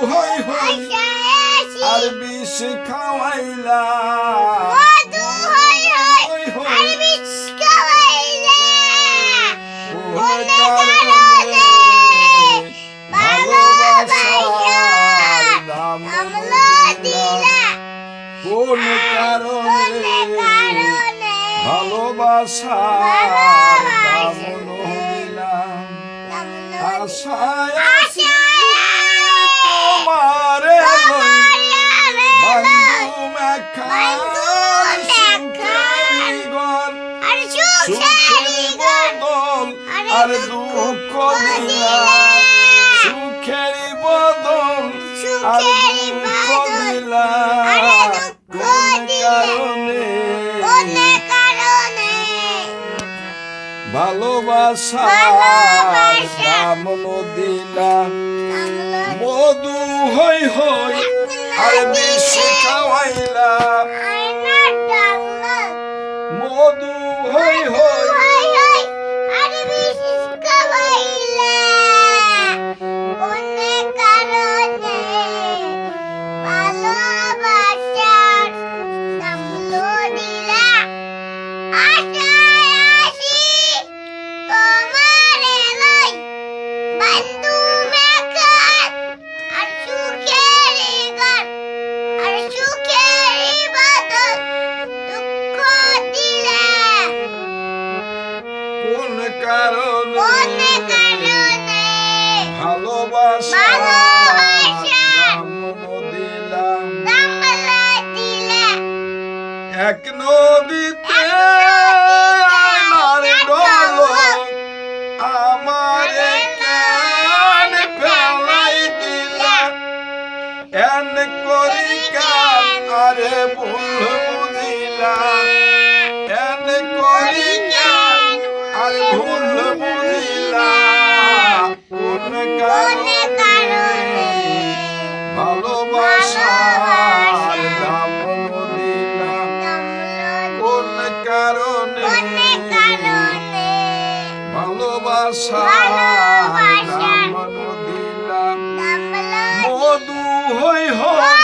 হই হই আর বিষ খাওয়াইলা মধু হই হই আর বিষ খাওয়াইলা কোন কারণে ভালোবাসার দাম দিলা কোন কারণে ভালোবাসার দাম দিলাম আশায় আছি তোমারে বন্ধু মেখার সুখের গর সুখের বদল আর দুঃখ দিলা সুখের বদল আর দুঃখ দিলা কোন কারণে ভালোবাসার দাম দিলাম মধু হই হই আর বিষ খাওয়াইলা মধু হই হই আর বিষ খাওয়াইলা কোন কারণে ভালোবাসার দাম দিলা আশায় আছি তোমারে লই বন্ধু মেখার আর সুখের ঘর আর সুখের বদল দুঃখ দিলা কোন কারণে ভালোবাসার দাম দিলাম এক নদীতে আয়নার ডলক আমারে কান ফেলাই দিলা এন করি কান আরে ভুল বুঝিলা এন করি কান আরে ভুল বুঝিলা কোন কারণে ভালোবাসার দাম দিলাম কোন কারণে ভালোবাসার দাম দিলাম মধু হই হই